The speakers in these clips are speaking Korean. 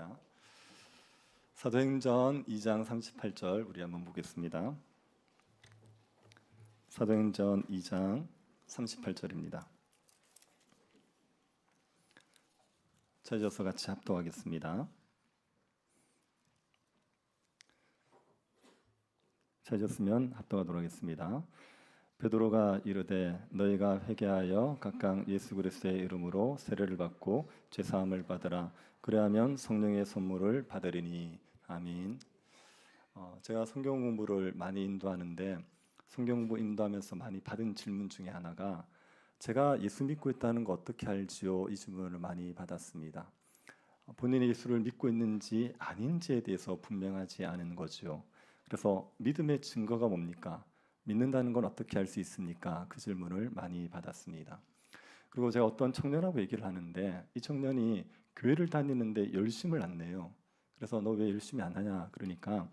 하겠습니다. 사도행전 2장 38절 우리 한번 보겠습니다. 사도행전 2장 38절입니다. 찾아서 같이 합독하겠습니다. 찾으셨으면 합독하도록 하겠습니다. 베드로가 이르되 너희가 회개하여 각각 예수 그리스도의 이름으로 세례를 받고 죄 사함을 받으라. 그래야면 성령의 선물을 받으리니. 아멘. 제가 성경 공부를 많이 인도하는데 성경 공부 인도하면서 많이 받은 질문 중에 하나가 제가 예수 믿고 있다는 거 어떻게 알지요? 이 질문을 많이 받았습니다. 본인이 예수를 믿고 있는지 아닌지에 대해서 분명하지 않은 거죠. 그래서 믿음의 증거가 뭡니까? 믿는다는 건 어떻게 알 수 있습니까? 그 질문을 많이 받았습니다. 그리고 제가 어떤 청년하고 얘기를 하는데 이 청년이 교회를 다니는데 열심을 안 내요. 그래서 너 왜 열심히 안 하냐? 그러니까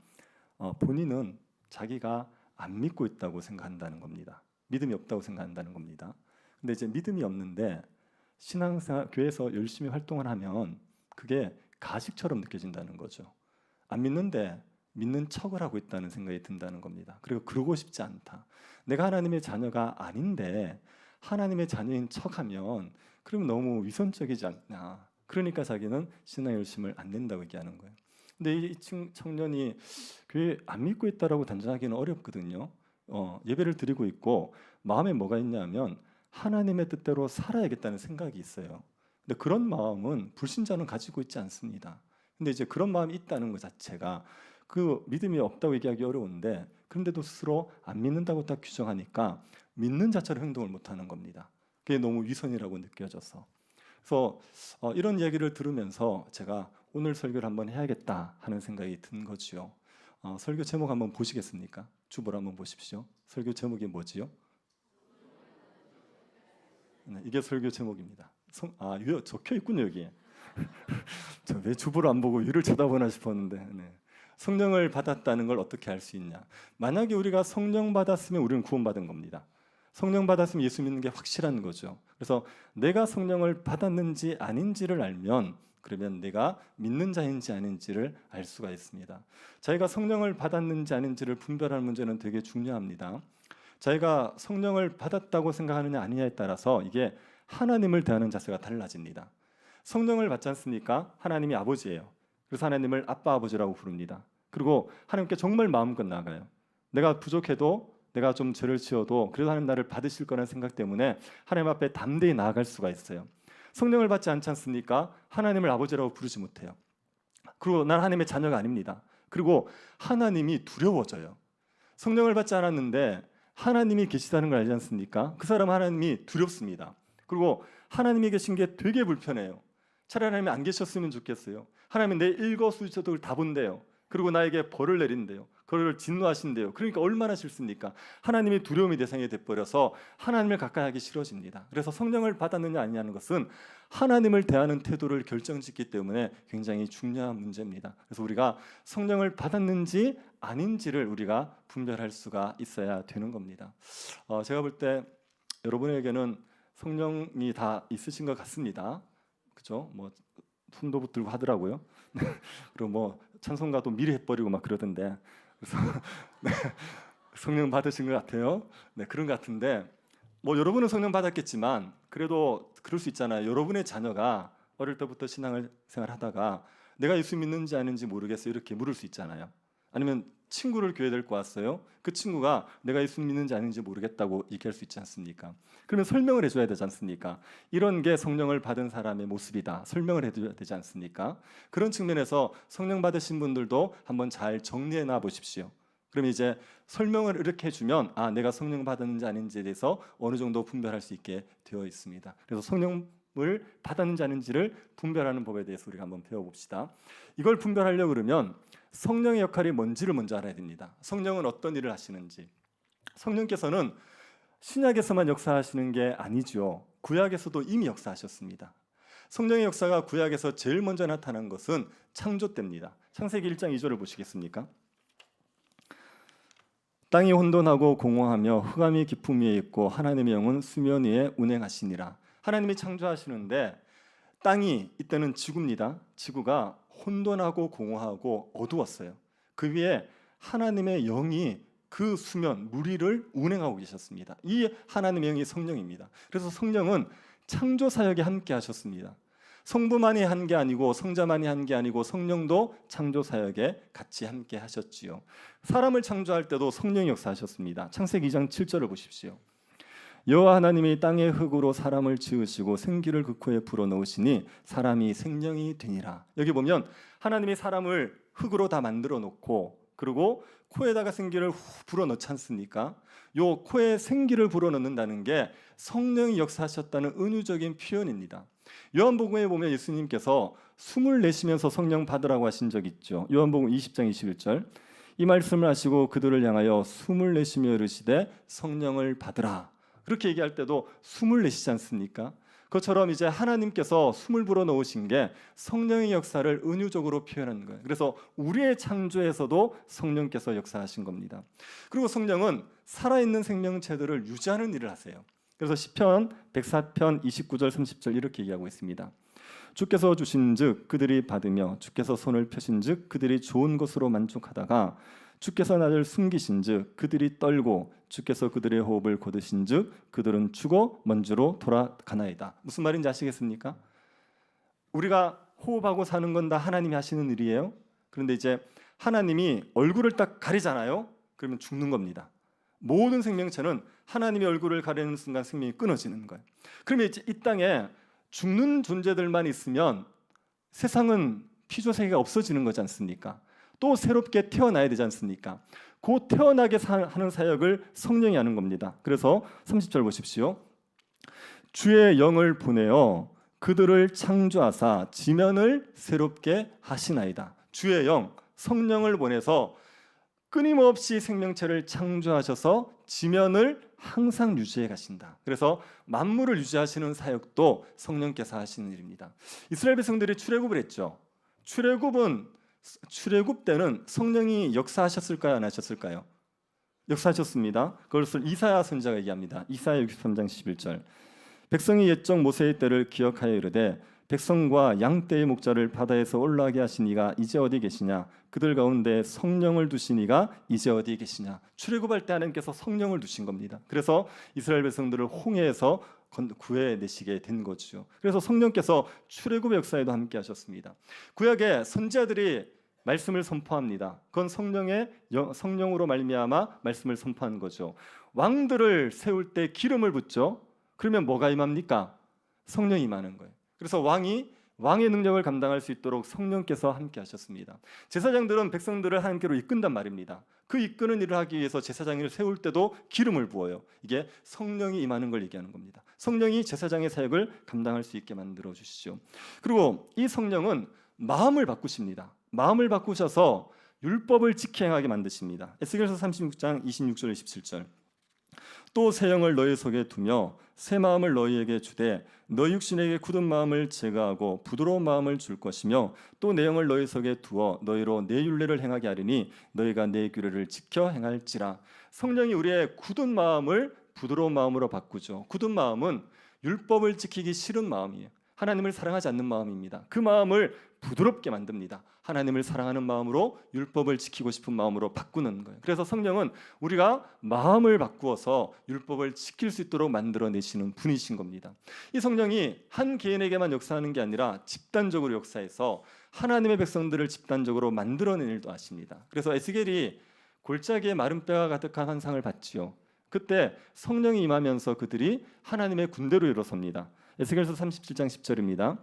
본인은 자기가 안 믿고 있다고 생각한다는 겁니다. 믿음이 없다고 생각한다는 겁니다. 근데 이제 믿음이 없는데 신앙생활 교회에서 열심히 활동을 하면 그게 가식처럼 느껴진다는 거죠. 안 믿는데 믿는 척을 하고 있다는 생각이 든다는 겁니다. 그리고 그러고 싶지 않다. 내가 하나님의 자녀가 아닌데 하나님의 자녀인 척하면 그러면 너무 위선적이지 않냐. 그러니까 자기는 신앙 열심을 안 낸다고 얘기하는 거예요. 근데 이 청년이 교회 안 믿고 있다라고 단정하기는 어렵거든요. 예배를 드리고 있고 마음에 뭐가 있냐면 하나님의 뜻대로 살아야겠다는 생각이 있어요. 근데 그런 마음은 불신자는 가지고 있지 않습니다. 근데 이제 그런 마음이 있다는 것 자체가 그 믿음이 없다고 얘기하기 어려운데 그런데도 스스로 안 믿는다고 딱 규정하니까 믿는 자체로 행동을 못하는 겁니다. 그게 너무 위선이라고 느껴져서. 그래서 이런 이야기를 들으면서 제가 오늘 설교를 한번 해야겠다 하는 생각이 든 거지요. 설교 제목 한번 보시겠습니까? 주보를 한번 보십시오. 설교 제목이 뭐지요? 네, 이게 설교 제목입니다. 적혀 있군요 여기에. 저 왜 주보를 안 보고 위를 쳐다보나 싶었는데. 네. 성령을 받았다는 걸 어떻게 알 수 있냐? 만약에 우리가 성령 받았으면 우리는 구원받은 겁니다. 성령 받았으면 예수 믿는 게 확실한 거죠. 그래서 내가 성령을 받았는지 아닌지를 알면 그러면 내가 믿는 자인지 아닌지를 알 수가 있습니다. 자기가 성령을 받았는지 아닌지를 분별하는 문제는 되게 중요합니다. 자기가 성령을 받았다고 생각하느냐 아니냐에 따라서 이게 하나님을 대하는 자세가 달라집니다. 성령을 받지 않습니까? 하나님이 아버지예요. 그래서 하나님을 아빠 아버지라고 부릅니다. 그리고 하나님께 정말 마음껏 나아가요. 내가 부족해도 내가 좀 죄를 지어도 그래도 하나님 나를 받으실 거라는 생각 때문에 하나님 앞에 담대히 나아갈 수가 있어요. 성령을 받지 않지 않습니까? 하나님을 아버지라고 부르지 못해요. 그리고 난 하나님의 자녀가 아닙니다. 그리고 하나님이 두려워져요. 성령을 받지 않았는데 하나님이 계시다는 걸 알지 않습니까? 그 사람은 하나님이 두렵습니다. 그리고 하나님이 계신 게 되게 불편해요. 차라리 하나님이 안 계셨으면 좋겠어요. 하나님은 내 일거수일투족을 다 본대요. 그리고 나에게 벌을 내린대요. 그를 진노하신대요. 그러니까 얼마나 싫습니까? 하나님이 두려움의 대상이 돼버려서 하나님을 가까이 하기 싫어집니다. 그래서 성령을 받았느냐 아니냐는 것은 하나님을 대하는 태도를 결정짓기 때문에 굉장히 중요한 문제입니다. 그래서 우리가 성령을 받았는지 아닌지를 우리가 분별할 수가 있어야 되는 겁니다. 제가 볼 때 여러분에게는 성령이 다 있으신 것 같습니다. 그죠? 뭐 손도 붙들고 하더라고요. 그리고 뭐 찬송가도 미리 해버리고 막 그러던데. 그래서 네, 성령 받으신 것 같아요. 네, 그런 것 같은데 뭐 여러분은 성령 받았겠지만 그래도 그럴 수 있잖아요. 여러분의 자녀가 어릴 때부터 신앙을 생활하다가 내가 예수 믿는지 아닌지 모르겠어요. 이렇게 물을 수 있잖아요. 아니면 친구를 교회 데리고 왔어요. 그 친구가 내가 예수 믿는지 아닌지 모르겠다고 얘기할 수 있지 않습니까? 그러면 설명을 해줘야 되지 않습니까? 이런 게 성령을 받은 사람의 모습이다. 설명을 해줘야 되지 않습니까? 그런 측면에서 성령 받으신 분들도 한번 잘 정리해 놔 보십시오. 그럼 이제 설명을 이렇게 해주면 내가 성령 받았는지 아닌지에 대해서 어느 정도 분별할 수 있게 되어 있습니다. 그래서 성령을 받았는지 아닌지를 분별하는 법에 대해서 우리가 한번 배워봅시다. 이걸 분별하려고 그러면 성령의 역할이 뭔지를 먼저 알아야 됩니다. 성령은 어떤 일을 하시는지. 성령께서는 신약에서만 역사하시는 게 아니죠. 구약에서도 이미 역사하셨습니다. 성령의 역사가 구약에서 제일 먼저 나타난 것은 창조 때입니다. 창세기 1장 2절을 보시겠습니까? 땅이 혼돈하고 공허하며 흑암이 깊음 위에 있고 하나님의 영은 수면 위에 운행하시니라. 하나님이 창조하시는데 땅이 이때는 지구입니다. 지구가 혼돈하고 공허하고 어두웠어요. 그 위에 하나님의 영이 그 수면 물 위를 운행하고 계셨습니다. 이 하나님의 영이 성령입니다. 그래서 성령은 창조 사역에 함께 하셨습니다. 성부만이 한 게 아니고 성자만이 한 게 아니고 성령도 창조 사역에 같이 함께 하셨지요. 사람을 창조할 때도 성령이 역사하셨습니다. 창세기 2장 7절을 보십시오. 여호와 하나님이 땅의 흙으로 사람을 지으시고 생기를 그 코에 불어넣으시니 사람이 생명이 되니라. 여기 보면 하나님이 사람을 흙으로 다 만들어 놓고 그리고 코에다가 생기를 불어넣지 않습니까? 요 코에 생기를 불어넣는다는 게 성령이 역사하셨다는 은유적인 표현입니다. 요한복음에 보면 예수님께서 숨을 내쉬면서 성령 받으라고 하신 적 있죠. 요한복음 20장 21절. 이 말씀을 하시고 그들을 향하여 숨을 내쉬며 이르시되 성령을 받으라. 그렇게 얘기할 때도 숨을 내쉬지 않습니까? 그것처럼 이제 하나님께서 숨을 불어넣으신 게 성령의 역사를 은유적으로 표현하는 거예요. 그래서 우리의 창조에서도 성령께서 역사하신 겁니다. 그리고 성령은 살아있는 생명체들을 유지하는 일을 하세요. 그래서 시편 104편 29절 30절 이렇게 얘기하고 있습니다. 주께서 주신즉 그들이 받으며 주께서 손을 펴신즉 그들이 좋은 것으로 만족하다가 주께서 나를 숨기신즉 그들이 떨고 주께서 그들의 호흡을 거두신즉 그들은 죽어 먼지로 돌아가나이다. 무슨 말인지 아시겠습니까? 우리가 호흡하고 사는 건 다 하나님이 하시는 일이에요. 그런데 이제 하나님이 얼굴을 딱 가리잖아요. 그러면 죽는 겁니다. 모든 생명체는 하나님의 얼굴을 가리는 순간 생명이 끊어지는 거예요. 그러면 이제 이 땅에 죽는 존재들만 있으면 세상은 피조세계가 없어지는 거지 않습니까? 또 새롭게 태어나야 되지 않습니까? 곧 태어나게 하는 사역을 성령이 하는 겁니다. 그래서 30절 보십시오. 주의 영을 보내어 그들을 창조하사 지면을 새롭게 하시나이다. 주의 영, 성령을 보내서 끊임없이 생명체를 창조하셔서 지면을 항상 유지해 가신다. 그래서 만물을 유지하시는 사역도 성령께서 하시는 일입니다. 이스라엘 백성들이 출애굽을 했죠. 출애굽 때는 성령이 역사하셨을까요? 안 하셨을까요? 역사하셨습니다. 그것을 이사야 선지자가 얘기합니다. 이사야 63장 11절. 백성이 옛적 모세의 때를 기억하여 이르되 백성과 양떼의 목자를 바다에서 올라가게 하신 이가 이제 어디 계시냐? 그들 가운데 성령을 두신 이가 이제 어디 계시냐? 출애굽할 때 하나님께서 성령을 두신 겁니다. 그래서 이스라엘 백성들을 홍해에서 구해내시게 된 거죠. 그래서 성령께서 출애굽의 역사에도 함께 하셨습니다. 구약의 선지자들이 말씀을 선포합니다. 그건 성령으로 말미암아 말씀을 선포한 거죠. 왕들을 세울 때 기름을 붓죠. 그러면 뭐가 임합니까? 성령이 임하는 거예요. 그래서 왕의 능력을 감당할 수 있도록 성령께서 함께 하셨습니다. 제사장들은 백성들을 하나님께로 이끈단 말입니다. 그 이끄는 일을 하기 위해서 제사장을 세울 때도 기름을 부어요. 이게 성령이 임하는 걸 얘기하는 겁니다. 성령이 제사장의 사역을 감당할 수 있게 만들어 주시죠. 그리고 이 성령은 마음을 바꾸십니다. 마음을 바꾸셔서 율법을 지켜 행하게 만드십니다. 에스겔서 36장 26절 27절. 또 새 영을 너희 속에 두며 새 마음을 너희에게 주되 너희 육신에게 굳은 마음을 제거하고 부드러운 마음을 줄 것이며 또 내 영을 너희 속에 두어 너희로 내 율례를 행하게 하리니 너희가 내 규례를 지켜 행할지라. 성령이 우리의 굳은 마음을 부드러운 마음으로 바꾸죠. 굳은 마음은 율법을 지키기 싫은 마음이에요. 하나님을 사랑하지 않는 마음입니다. 그 마음을 부드럽게 만듭니다. 하나님을 사랑하는 마음으로 율법을 지키고 싶은 마음으로 바꾸는 거예요. 그래서 성령은 우리가 마음을 바꾸어서 율법을 지킬 수 있도록 만들어내시는 분이신 겁니다. 이 성령이 한 개인에게만 역사하는 게 아니라 집단적으로 역사해서 하나님의 백성들을 집단적으로 만들어낸 일도 하십니다. 그래서 에스겔이 골짜기에 마른 뼈가 가득한 환상을 봤지요. 그때 성령이 임하면서 그들이 하나님의 군대로 일어섭니다. 에스겔서 37장 10절입니다.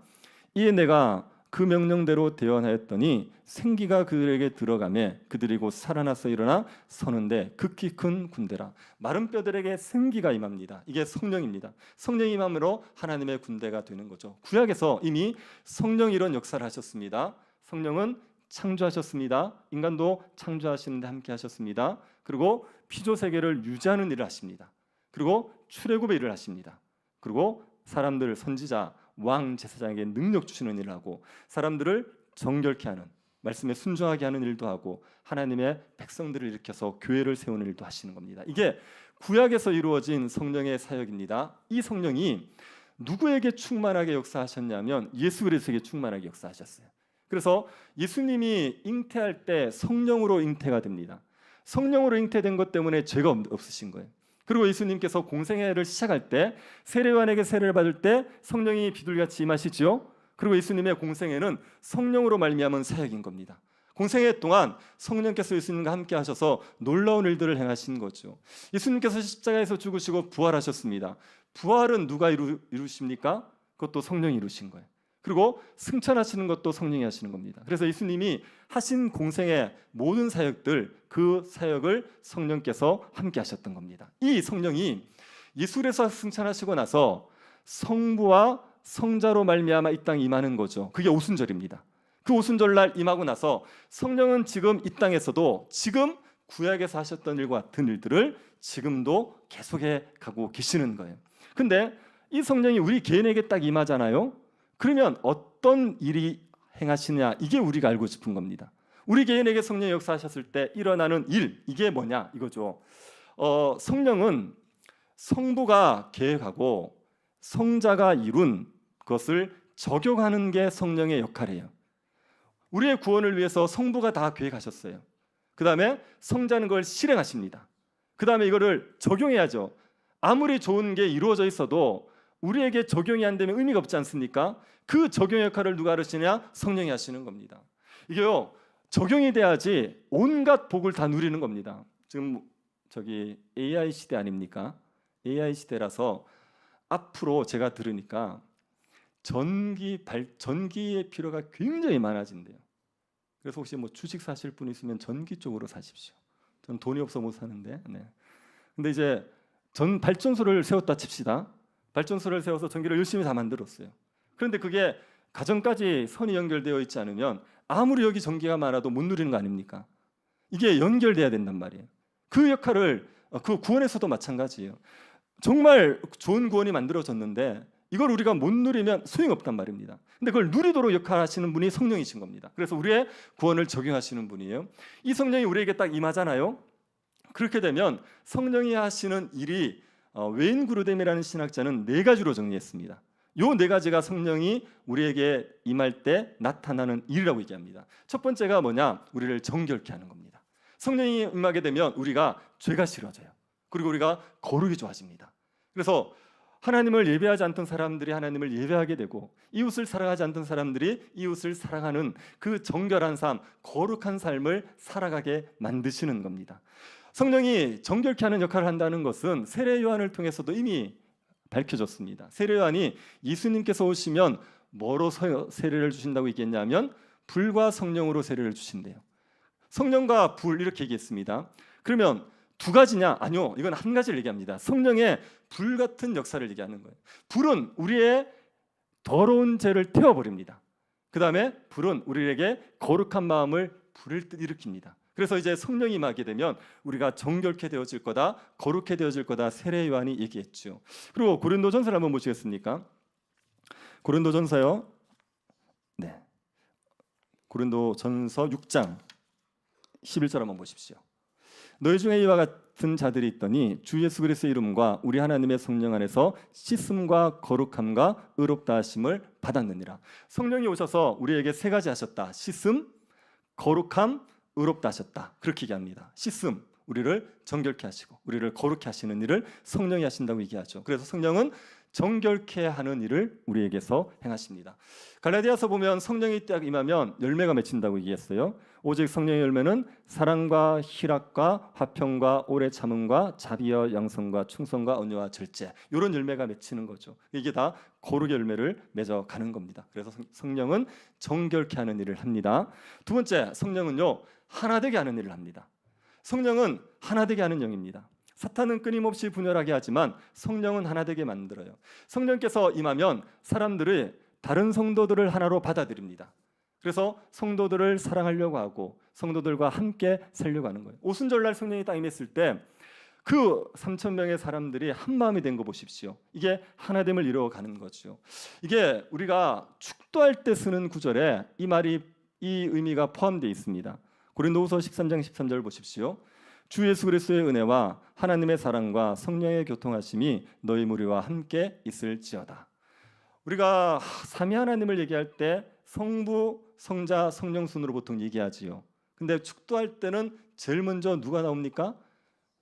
이에 내가 그 명령대로 대언하였더니 생기가 그들에게 들어가매 그들이 곧 살아나서 일어나 서는데 극히 큰 군대라. 마른 뼈들에게 생기가 임합니다. 이게 성령입니다. 성령이 임함으로 하나님의 군대가 되는 거죠. 구약에서 이미 성령이 이런 역사를 하셨습니다. 성령은 창조하셨습니다. 인간도 창조하시는데 함께 하셨습니다. 그리고 피조 세계를 유지하는 일을 하십니다. 그리고 출애굽의 일을 하십니다. 그리고 사람들 선지자 왕 제사장에게 능력 주시는 일을 하고 사람들을 정결케 하는 말씀에 순종하게 하는 일도 하고 하나님의 백성들을 일으켜서 교회를 세우는 일도 하시는 겁니다. 이게 구약에서 이루어진 성령의 사역입니다. 이 성령이 누구에게 충만하게 역사하셨냐면 예수 그리스도에게 충만하게 역사하셨어요. 그래서 예수님이 잉태할 때 성령으로 잉태가 됩니다. 성령으로 잉태된 것 때문에 죄가 없으신 거예요. 그리고 예수님께서 공생애를 시작할 때 세례요한에게 세례를 받을 때 성령이 비둘기같이 임하시죠. 그리고 예수님의 공생애는 성령으로 말미암은 사역인 겁니다. 공생애 동안 성령께서 예수님과 함께 하셔서 놀라운 일들을 행하신 거죠. 예수님께서 십자가에서 죽으시고 부활하셨습니다. 부활은 누가 이루십니까? 그것도 성령이 이루신 거예요. 그리고 승천하시는 것도 성령이 하시는 겁니다. 그래서 예수님이 하신 공생의 모든 사역들, 그 사역을 성령께서 함께 하셨던 겁니다. 이 성령이 예수에서 승천하시고 나서 성부와 성자로 말미암아 이 땅에 임하는 거죠. 그게 오순절입니다. 그 오순절날 임하고 나서 성령은 지금 이 땅에서도 지금 구약에서 하셨던 일과 같은 일들을 지금도 계속해 가고 계시는 거예요. 근데 이 성령이 우리 개인에게 딱 임하잖아요. 그러면 어떤 일이 행하시냐, 이게 우리가 알고 싶은 겁니다. 우리 개인에게 성령이 역사하셨을 때 일어나는 일, 이게 뭐냐 이거죠. 성령은 성부가 계획하고 성자가 이룬 것을 적용하는 게 성령의 역할이에요. 우리의 구원을 위해서 성부가 다 계획하셨어요. 그 다음에 성자는 그걸 실행하십니다. 그 다음에 이거를 적용해야죠. 아무리 좋은 게 이루어져 있어도 우리에게 적용이 안 되면 의미가 없지 않습니까? 그 적용 역할을 누가 하시냐? 성령이 하시는 겁니다. 이게요, 적용이 돼야지 온갖 복을 다 누리는 겁니다. 지금 저기 AI 시대 아닙니까? AI 시대라서 앞으로 제가 들으니까 전기의 필요가 굉장히 많아진대요. 그래서 혹시 뭐 주식 사실 분 있으면 전기 쪽으로 사십시오. 전 돈이 없어 못 사는데. 네. 근데 이제 발전소를 세웠다 칩시다. 발전소를 세워서 전기를 열심히 다 만들었어요. 그런데 그게 가정까지 선이 연결되어 있지 않으면 아무리 여기 전기가 많아도 못 누리는 거 아닙니까? 이게 연결돼야 된단 말이에요. 그 역할을 그 구원에서도 마찬가지예요. 정말 좋은 구원이 만들어졌는데 이걸 우리가 못 누리면 소용없단 말입니다. 근데 그걸 누리도록 역할하시는 분이 성령이신 겁니다. 그래서 우리의 구원을 적용하시는 분이에요. 이 성령이 우리에게 딱 임하잖아요. 그렇게 되면 성령이 하시는 일이 웨인 그루뎀이라는 신학자는 4가지로 정리했습니다. 요 4가지가 성령이 우리에게 임할 때 나타나는 일이라고 얘기합니다. 첫 번째가 뭐냐? 우리를 정결케 하는 겁니다. 성령이 임하게 되면 우리가 죄가 싫어져요. 그리고 우리가 거룩이 좋아집니다. 그래서 하나님을 예배하지 않던 사람들이 하나님을 예배하게 되고 이웃을 사랑하지 않던 사람들이 이웃을 사랑하는 그 정결한 삶, 거룩한 삶을 살아가게 만드시는 겁니다. 성령이 정결케 하는 역할을 한다는 것은 세례 요한을 통해서도 이미 밝혀졌습니다. 세례 요한이 예수님께서 오시면 뭐로 세례를 주신다고 얘기했냐면 불과 성령으로 세례를 주신대요. 성령과 불 이렇게 얘기했습니다. 그러면 2가지냐? 아니요. 이건 1가지를 얘기합니다. 성령의 불 같은 역사를 얘기하는 거예요. 불은 우리의 더러운 죄를 태워버립니다. 그 다음에 불은 우리에게 거룩한 마음을 불을 일으킵니다. 그래서 이제 성령이 임하게 되면 우리가 정결케 되어질 거다, 거룩해 되어질 거다 세례 요한이 얘기했죠. 그리고 고린도전서를 한번 보시겠습니까? 고린도전서요. 네. 고린도전서 6장 11절 한번 보십시오. 너희 중에 이와 같은 자들이 있더니 주 예수 그리스도의 이름과 우리 하나님의 성령 안에서 씻음과 거룩함과 의롭다 하심을 받았느니라. 성령이 오셔서 우리에게 3가지 하셨다. 씻음, 거룩함, 의롭다 하셨다. 그렇게 얘기합니다. 씻음, 우리를 정결케 하시고 우리를 거룩케 하시는 일을 성령이 하신다고 얘기하죠. 그래서 성령은 정결케 하는 일을 우리에게서 행하십니다. 갈라디아서 보면 성령이 딱 임하면 열매가 맺힌다고 얘기했어요. 오직 성령의 열매는 사랑과 희락과 화평과 오래 참음과 자비와 양성과 충성과 온유와 절제, 이런 열매가 맺히는 거죠. 이게 다 거룩의 열매를 맺어가는 겁니다. 그래서 성령은 정결케 하는 일을 합니다. 2번째, 성령은요 하나되게 하는 일을 합니다. 성령은 하나되게 하는 영입니다. 사탄은 끊임없이 분열하게 하지만 성령은 하나되게 만들어요. 성령께서 임하면 사람들이 다른 성도들을 하나로 받아들입니다. 그래서 성도들을 사랑하려고 하고 성도들과 함께 살려고 하는 거예요. 오순절날 성령이 딱 임했을 때 그 3,000명의 사람들이 한 마음이 된 거 보십시오. 이게 하나됨을 이루어가는 거죠. 이게 우리가 축도할 때 쓰는 구절에 이 의미가 포함되어 있습니다. 고린도후서 13장 13절 보십시오. 주 예수 그리스도의 은혜와 하나님의 사랑과 성령의 교통하심이 너희 무리와 함께 있을지어다. 우리가 삼위 하나님을 얘기할 때 성부, 성자, 성령 순으로 보통 얘기하지요. 근데 축도할 때는 제일 먼저 누가 나옵니까?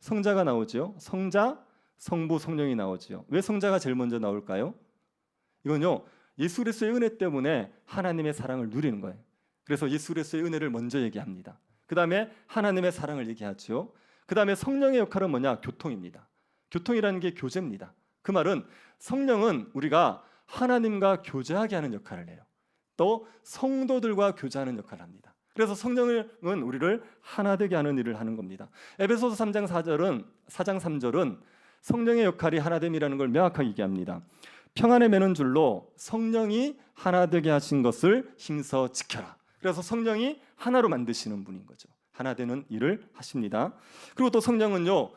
성자가 나오죠. 성자, 성부, 성령이 나오죠. 왜 성자가 제일 먼저 나올까요? 이건요, 예수 그리스도의 은혜 때문에 하나님의 사랑을 누리는 거예요. 그래서 예수 그리스도의 은혜를 먼저 얘기합니다. 그 다음에 하나님의 사랑을 얘기하죠. 그 다음에 성령의 역할은 뭐냐? 교통입니다. 교통이라는 게 교제입니다. 그 말은 성령은 우리가 하나님과 교제하게 하는 역할을 해요. 또 성도들과 교제하는 역할을 합니다. 그래서 성령은 우리를 하나 되게 하는 일을 하는 겁니다. 에베소서 3장 3절은 성령의 역할이 하나됨이라는 걸 명확하게 얘기합니다. 평안에 매는 줄로 성령이 하나 되게 하신 것을 힘써 지켜라. 그래서 성령이 하나로 만드시는 분인 거죠. 하나 되는 일을 하십니다. 그리고 또 성령은요,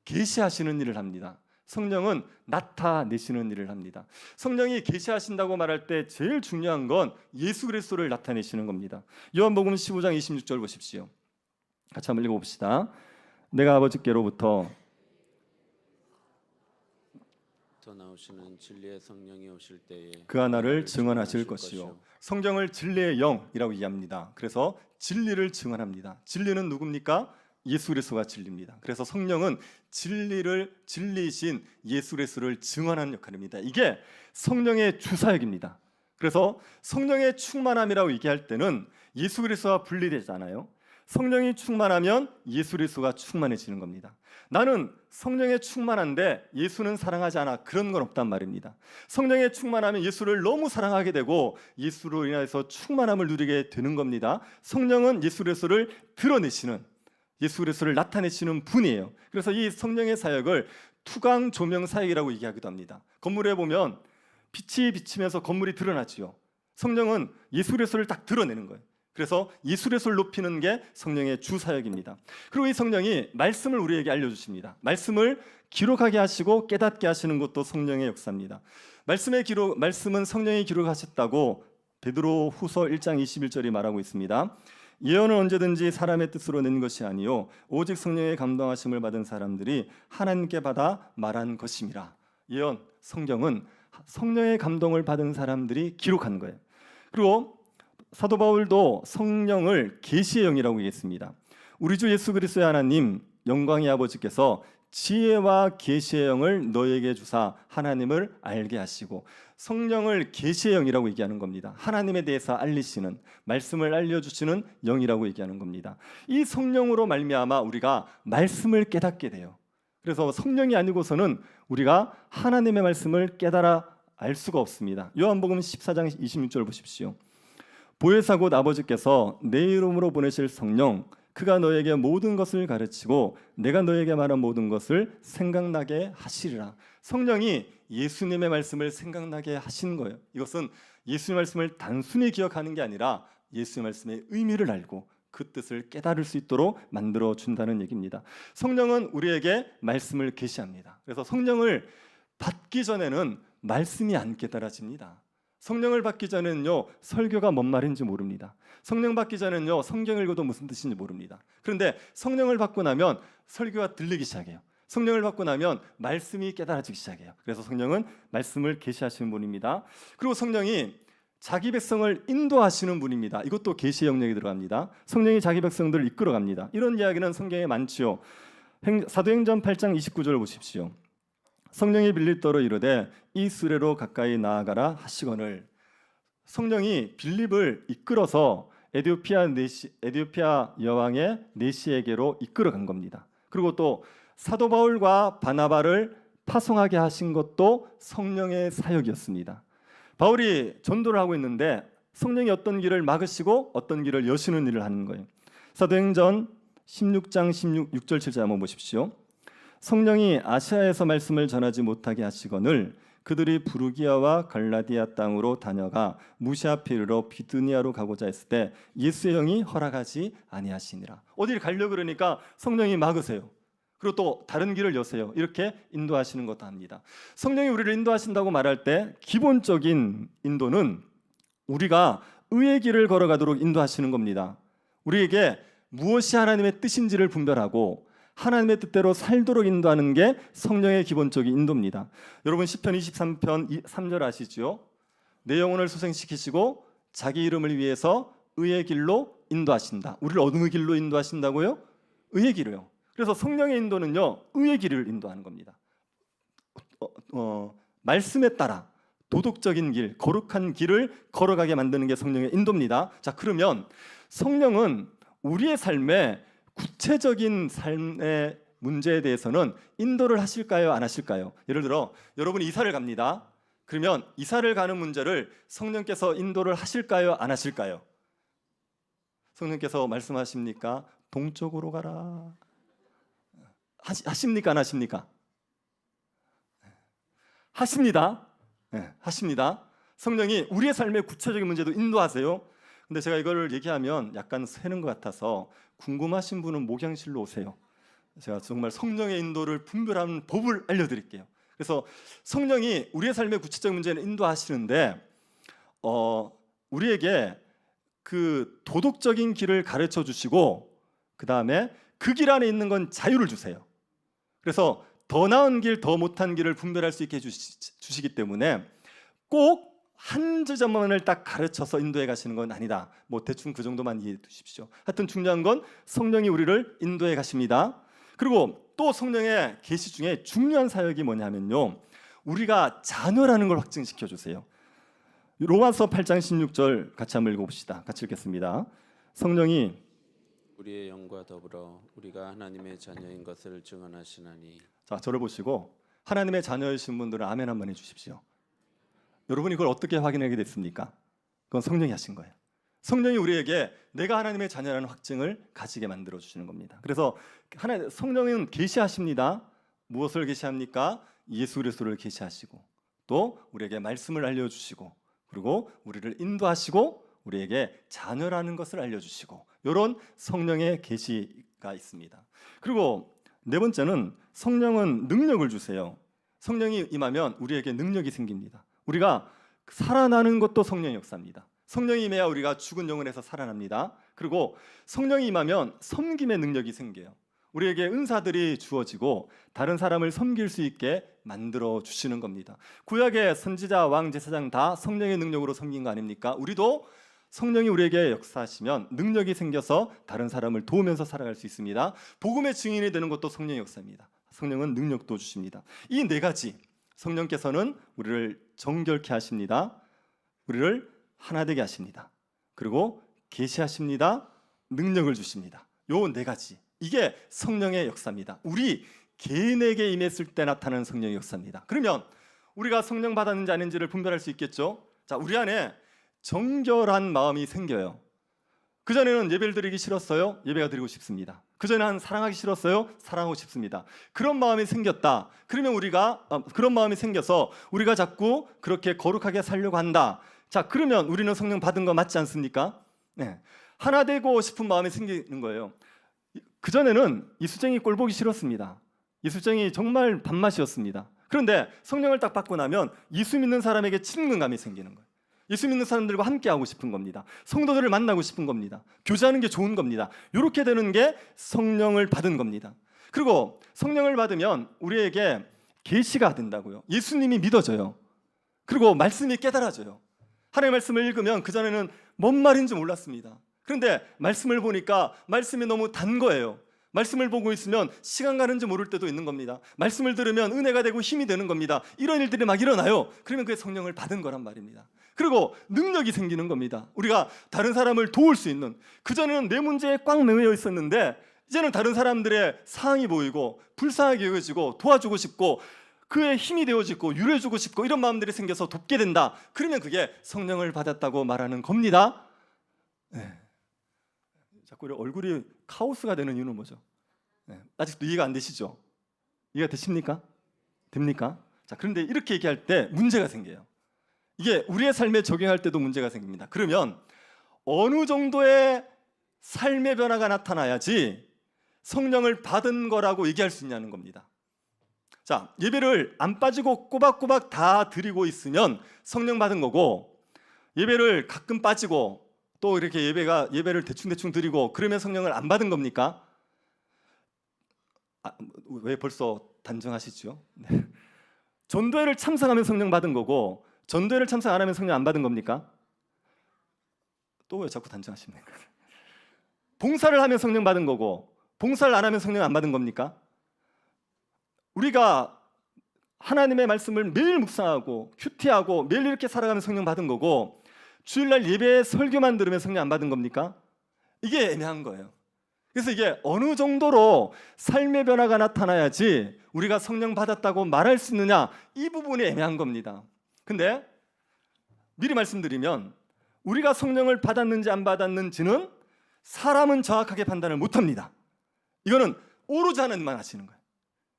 계시하시는 일을 합니다. 성령은 나타내시는 일을 합니다. 성령이 계시하신다고 말할 때 제일 중요한 건 예수 그리스도를 나타내시는 겁니다. 요한복음 15장 26절 보십시오. 같이 한번 읽어봅시다. 내가 아버지께로부터 나오시는 진리의 성령이 오실 때에 그 하나를 증언하실 것이요. 성경을 진리의 영이라고 이해합니다. 그래서 진리를 증언합니다. 진리는 누굽니까? 예수 그리스도가 진리입니다. 그래서 성령은 진리이신 예수 그리스도를 증언하는 역할입니다. 이게 성령의 주사역입니다. 그래서 성령의 충만함이라고 얘기할 때는 예수 그리스도와 분리되잖아요. 성령이 충만하면 예수 그리스도가 충만해지는 겁니다. 나는 성령에 충만한데 예수는 사랑하지 않아. 그런 건 없단 말입니다. 성령에 충만하면 예수를 너무 사랑하게 되고 예수로 인해서 충만함을 누리게 되는 겁니다. 성령은 예수 그리스도를 드러내시는, 예수 그리스도를 나타내시는 분이에요. 그래서 이 성령의 사역을 투강 조명 사역이라고 얘기하기도 합니다. 건물에 보면 빛이 비치면서 건물이 드러나지요. 성령은 예수 그리스도를 딱 드러내는 거예요. 그래서 예수 그리스도를 높이는 게 성령의 주 사역입니다. 그리고 이 성령이 말씀을 우리에게 알려주십니다. 말씀을 기록하게 하시고 깨닫게 하시는 것도 성령의 역사입니다. 말씀은 성령이 기록하셨다고 베드로 후서 1장 21절이 말하고 있습니다. 예언은 언제든지 사람의 뜻으로 낸 것이 아니요 오직 성령의 감동하심을 받은 사람들이 하나님께 받아 말한 것임이라. 예언, 성경은 성령의 감동을 받은 사람들이 기록한 거예요. 그리고 사도 바울도 성령을 계시의 영이라고 얘기했습니다. 우리 주 예수 그리스도의 하나님 영광의 아버지께서 지혜와 계시의 영을 너에게 주사 하나님을 알게 하시고, 성령을 계시의 영이라고 얘기하는 겁니다. 하나님에 대해서 알리시는, 말씀을 알려주시는 영이라고 얘기하는 겁니다. 이 성령으로 말미암아 우리가 말씀을 깨닫게 돼요. 그래서 성령이 아니고서는 우리가 하나님의 말씀을 깨달아 알 수가 없습니다. 요한복음 14장 26절 보십시오. 보혜사 곧 아버지께서 내 이름으로 보내실 성령, 그가 너에게 모든 것을 가르치고 내가 너에게 말한 모든 것을 생각나게 하시리라. 성령이 예수님의 말씀을 생각나게 하신 거예요. 이것은 예수님의 말씀을 단순히 기억하는 게 아니라 예수의 말씀의 의미를 알고 그 뜻을 깨달을 수 있도록 만들어 준다는 얘기입니다. 성령은 우리에게 말씀을 계시합니다. 그래서 성령을 받기 전에는 말씀이 안 깨달아집니다. 성령을 받기 전에는요, 설교가 뭔 말인지 모릅니다. 성령 받기 전에는요, 성경 읽어도 무슨 뜻인지 모릅니다. 그런데 성령을 받고 나면 설교가 들리기 시작해요. 성령을 받고 나면 말씀이 깨달아지기 시작해요. 그래서 성령은 말씀을 계시하시는 분입니다. 그리고 성령이 자기 백성을 인도하시는 분입니다. 이것도 계시의 영역에 들어갑니다. 성령이 자기 백성들을 이끌어갑니다. 이런 이야기는 성경에 많지요. 사도행전 8장 29절을 보십시오. 성령이 빌립더로 이르되 이 수레로 가까이 나아가라 하시거늘. 성령이 빌립을 이끌어서 에디오피아 여왕의 네시에게로 이끌어간 겁니다. 그리고 또 사도 바울과 바나바를 파송하게 하신 것도 성령의 사역이었습니다. 바울이 전도를 하고 있는데 성령이 어떤 길을 막으시고 어떤 길을 여시는 일을 하는 거예요. 사도행전 16장 6절 7절 한번 보십시오. 성령이 아시아에서 말씀을 전하지 못하게 하시거늘 그들이 부르기아와 갈라디아 땅으로 다녀가 무시아 앞에 이르러 비두니아로 가고자 했을 때 예수의 영이 허락하지 아니하시니라. 어디를 가려고 그러니까 성령이 막으세요. 그리고 또 다른 길을 여세요. 이렇게 인도하시는 것도 합니다. 성령이 우리를 인도하신다고 말할 때 기본적인 인도는 우리가 의의 길을 걸어가도록 인도하시는 겁니다. 우리에게 무엇이 하나님의 뜻인지를 분별하고 하나님의 뜻대로 살도록 인도하는 게 성령의 기본적인 인도입니다. 여러분 시편 23편 3절 아시죠? 내 영혼을 소생시키시고 자기 이름을 위해서 의의 길로 인도하신다. 우리를 어느 길로 인도하신다고요? 의의 길로요. 그래서 성령의 인도는요, 의의 길을 인도하는 겁니다. 말씀에 따라 도덕적인 길, 거룩한 길을 걸어가게 만드는 게 성령의 인도입니다. 자, 그러면 성령은 우리의 삶에 구체적인 삶의 문제에 대해서는 인도를 하실까요? 안 하실까요? 예를 들어 여러분이 이사를 갑니다. 그러면 이사를 가는 문제를 성령께서 인도를 하실까요? 안 하실까요? 성령께서 말씀하십니까? 동쪽으로 가라. 하십니까? 안 하십니까? 하십니다. 네, 하십니다. 성령이 우리의 삶의 구체적인 문제도 인도하세요. 근데 제가 이거를 얘기하면 약간 새는 것 같아서 궁금하신 분은 목양실로 오세요. 제가 정말 성령의 인도를 분별하는 법을 알려드릴게요. 그래서 성령이 우리의 삶의 구체적인 문제는 인도하시는데 우리에게 그 도덕적인 길을 가르쳐 주시고 그 다음에 그 길 안에 있는 건 자유를 주세요. 그래서 더 나은 길, 더 못한 길을 분별할 수 있게 해주시기 때문에 꼭 한 지점만을 딱 가르쳐서 인도해 가시는 건 아니다. 뭐 대충 그 정도만 이해해 두십시오. 하여튼 중요한 건 성령이 우리를 인도해 가십니다. 그리고 또 성령의 계시 중에 중요한 사역이 뭐냐면요, 우리가 자녀라는 걸 확증시켜 주세요. 로마서 8장 16절 같이 한번 읽어봅시다. 같이 읽겠습니다. 성령이 우리의 영과 더불어 우리가 하나님의 자녀인 것을 증언하시나니. 자, 저를 보시고 하나님의 자녀이신 분들은 아멘 한번 해주십시오. 여러분이 그걸 어떻게 확인하게 됐습니까? 그건 성령이 하신 거예요. 성령이 우리에게 내가 하나님의 자녀라는 확증을 가지게 만들어 주시는 겁니다. 그래서 성령은 계시하십니다. 무엇을 계시합니까? 예수 그리스도를 계시하시고 또 우리에게 말씀을 알려주시고 그리고 우리를 인도하시고 우리에게 자녀라는 것을 알려주시고 이런 성령의 계시가 있습니다. 그리고 네 번째는 성령은 능력을 주세요. 성령이 임하면 우리에게 능력이 생깁니다. 우리가 살아나는 것도 성령의 역사입니다. 성령이 임해야 우리가 죽은 영혼에서 살아납니다. 그리고 성령이 임하면 섬김의 능력이 생겨요. 우리에게 은사들이 주어지고 다른 사람을 섬길 수 있게 만들어 주시는 겁니다. 구약의 선지자, 왕, 제사장 다 성령의 능력으로 섬긴 거 아닙니까? 우리도 성령이 우리에게 역사하시면 능력이 생겨서 다른 사람을 도우면서 살아갈 수 있습니다. 복음의 증인이 되는 것도 성령의 역사입니다. 성령은 능력도 주십니다. 이 네 가지 성령께서는 우리를 정결케 하십니다. 우리를 하나 되게 하십니다. 그리고 계시하십니다. 능력을 주십니다. 요 네 가지, 이게 성령의 역사입니다. 우리 개인에게 임했을 때 나타나는 성령의 역사입니다. 그러면 우리가 성령 받았는지 아닌지를 분별할 수 있겠죠. 자, 우리 안에 정결한 마음이 생겨요. 그전에는 예배를 드리기 싫었어요. 예배가 드리고 싶습니다. 그전에는 사랑하기 싫었어요. 사랑하고 싶습니다. 그런 마음이 생겼다. 그러면 우리가 그런 마음이 생겨서 우리가 자꾸 그렇게 거룩하게 살려고 한다. 자, 그러면 우리는 성령 받은 거 맞지 않습니까? 네. 하나 되고 싶은 마음이 생기는 거예요. 그전에는 이수정이 꼴 보기 싫었습니다. 이수정이 정말 밥맛이었습니다. 그런데 성령을 딱 받고 나면 예수 믿는 사람에게 친근감이 생기는 거예요. 예수 믿는 사람들과 함께 하고 싶은 겁니다. 성도들을 만나고 싶은 겁니다. 교제하는 게 좋은 겁니다. 이렇게 되는 게 성령을 받은 겁니다. 그리고 성령을 받으면 우리에게 계시가 된다고요. 예수님이 믿어져요. 그리고 말씀이 깨달아져요. 하나님의 말씀을 읽으면 그전에는 뭔 말인지 몰랐습니다. 그런데 말씀을 보니까 말씀이 너무 단 거예요. 말씀을 보고 있으면 시간 가는지 모를 때도 있는 겁니다. 말씀을 들으면 은혜가 되고 힘이 되는 겁니다. 이런 일들이 막 일어나요. 그러면 그게 성령을 받은 거란 말입니다. 그리고 능력이 생기는 겁니다. 우리가 다른 사람을 도울 수 있는, 그전에는 내 문제에 꽉 매여 있었는데 이제는 다른 사람들의 상황이 보이고 불쌍하게 여겨지고 도와주고 싶고 그의 힘이 되어지고 유래주고 싶고 이런 마음들이 생겨서 돕게 된다. 그러면 그게 성령을 받았다고 말하는 겁니다. 네. 자꾸 얼굴이 카오스가 되는 이유는 뭐죠? 네. 아직도 이해가 안 되시죠? 이해가 되십니까? 됩니까? 자, 그런데 이렇게 얘기할 때 문제가 생겨요. 이게 우리의 삶에 적용할 때도 문제가 생깁니다. 그러면 어느 정도의 삶의 변화가 나타나야지 성령을 받은 거라고 얘기할 수 있냐는 겁니다. 자, 예배를 안 빠지고 꼬박꼬박 다 드리고 있으면 성령 받은 거고, 예배를 가끔 빠지고 또 이렇게 예배를 대충 드리고 그러면 성령을 안 받은 겁니까? 왜 벌써 단정하시죠? 네. 전도회를 참석하면 성령 받은 거고 전도회를 참석 안 하면 성령 안 받은 겁니까? 또 왜 자꾸 단정하십니까? 봉사를 하면 성령 받은 거고 봉사를 안 하면 성령 안 받은 겁니까? 우리가 하나님의 말씀을 매일 묵상하고 큐티하고 매일 이렇게 살아가면 성령 받은 거고 주일날 예배 설교만 들으면 성령 안 받은 겁니까? 이게 애매한 거예요. 그래서 이게 어느 정도로 삶의 변화가 나타나야지 우리가 성령 받았다고 말할 수 있느냐, 이 부분이 애매한 겁니다. 근데 미리 말씀드리면 우리가 성령을 받았는지 안 받았는지는 사람은 정확하게 판단을 못합니다. 이거는 오로지 하나님만 하시는 거예요.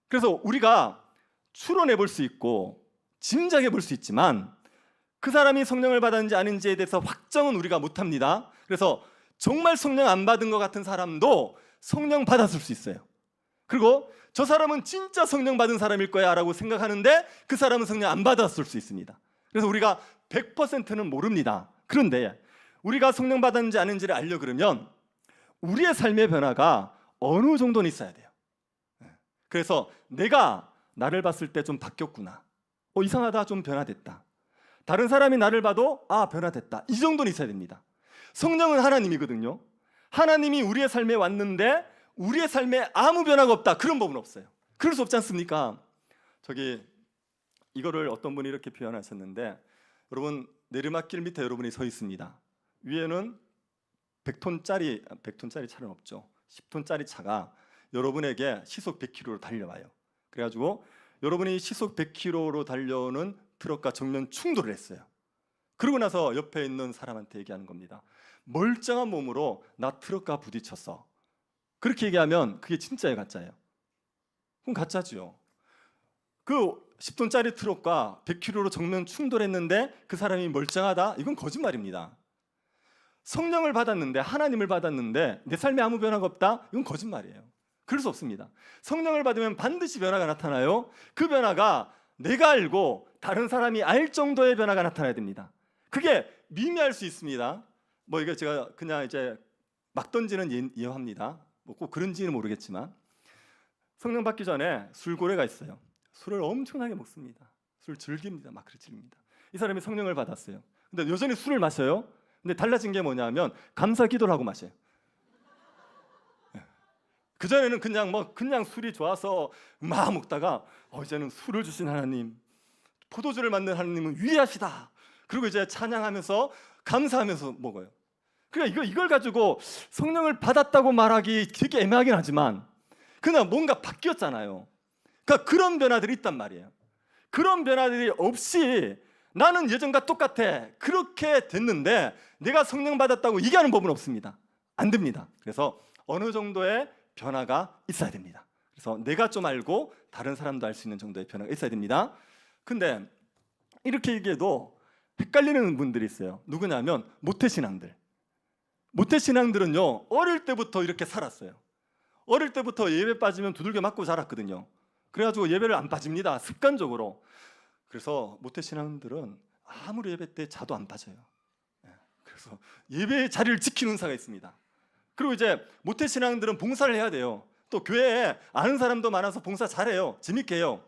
그래서 우리가 추론해 볼 수 있고 짐작해 볼 수 있지만 그 사람이 성령을 받았는지 아닌지에 대해서 확정은 우리가 못합니다. 그래서 정말 성령 안 받은 것 같은 사람도 성령 받았을 수 있어요. 그리고 저 사람은 진짜 성령 받은 사람일 거야 라고 생각하는데 그 사람은 성령 안 받았을 수 있습니다. 그래서 우리가 100%는 모릅니다. 그런데 우리가 성령 받았는지 아닌지를 알려 그러면 우리의 삶의 변화가 어느 정도는 있어야 돼요. 그래서 내가 나를 봤을 때 좀 바뀌었구나, 이상하다, 좀 변화됐다, 다른 사람이 나를 봐도 변화됐다, 이 정도는 있어야 됩니다. 성령은 하나님이거든요. 하나님이 우리의 삶에 왔는데 우리의 삶에 아무 변화가 없다, 그런 법은 없어요. 그럴 수 없지 않습니까? 이거를 어떤 분이 이렇게 표현하셨는데, 여러분 내리막길 밑에 여러분이 서 있습니다. 위에는 100톤짜리 차는 없죠. 10톤짜리 차가 여러분에게 시속 100km로 달려와요. 그래가지고 여러분이 시속 100km로 달려오는 트럭과 정면 충돌을 했어요. 그러고 나서 옆에 있는 사람한테 얘기하는 겁니다. 멀쩡한 몸으로 나 트럭과 부딪혔어. 그렇게 얘기하면 그게 진짜예요, 가짜예요? 그럼 가짜죠. 그 10톤짜리 트럭과 100km로 정면 충돌했는데 그 사람이 멀쩡하다? 이건 거짓말입니다. 성령을 받았는데, 하나님을 받았는데 내 삶에 아무 변화가 없다? 이건 거짓말이에요. 그럴 수 없습니다. 성령을 받으면 반드시 변화가 나타나요. 그 변화가 내가 알고 다른 사람이 알 정도의 변화가 나타나야 됩니다. 그게 미미할 수 있습니다. 이거 제가 그냥 이제 막 던지는 예화입니다. 꼭 그런지는 모르겠지만, 성령 받기 전에 술고래가 있어요. 술을 엄청나게 먹습니다. 술 즐깁니다. 막 즐깁니다. 이 사람이 성령을 받았어요. 근데 여전히 술을 마셔요. 근데 달라진 게 뭐냐면 감사 기도를 하고 마셔요. 그전에는 그냥 술이 좋아서 막 먹다가 이제는 술을 주신 하나님, 포도주를 만든 하나님은 위대하시다. 그리고 이제 찬양하면서 감사하면서 먹어요. 그러니까 이걸 가지고 성령을 받았다고 말하기 되게 애매하긴 하지만 그냥 뭔가 바뀌었잖아요. 그러니까 그런 변화들이 있단 말이에요. 그런 변화들이 없이 나는 예전과 똑같아, 그렇게 됐는데 내가 성령 받았다고 얘기하는 법은 없습니다. 안 됩니다. 그래서 어느 정도의 변화가 있어야 됩니다. 그래서 내가 좀 알고 다른 사람도 알 수 있는 정도의 변화가 있어야 됩니다. 근데 이렇게 얘기해도 헷갈리는 분들이 있어요. 누구냐면 모태신앙들. 모태신앙들은요, 어릴 때부터 이렇게 살았어요. 어릴 때부터 예배 빠지면 두들겨 맞고 자랐거든요. 그래가지고 예배를 안 빠집니다, 습관적으로. 그래서 모태신앙들은 아무리 예배 때 자도 안 빠져요. 그래서 예배의 자리를 지키는 은사가 있습니다. 그리고 이제 모태신앙들은 봉사를 해야 돼요. 또 교회에 아는 사람도 많아서 봉사 잘해요. 재밌게 해요.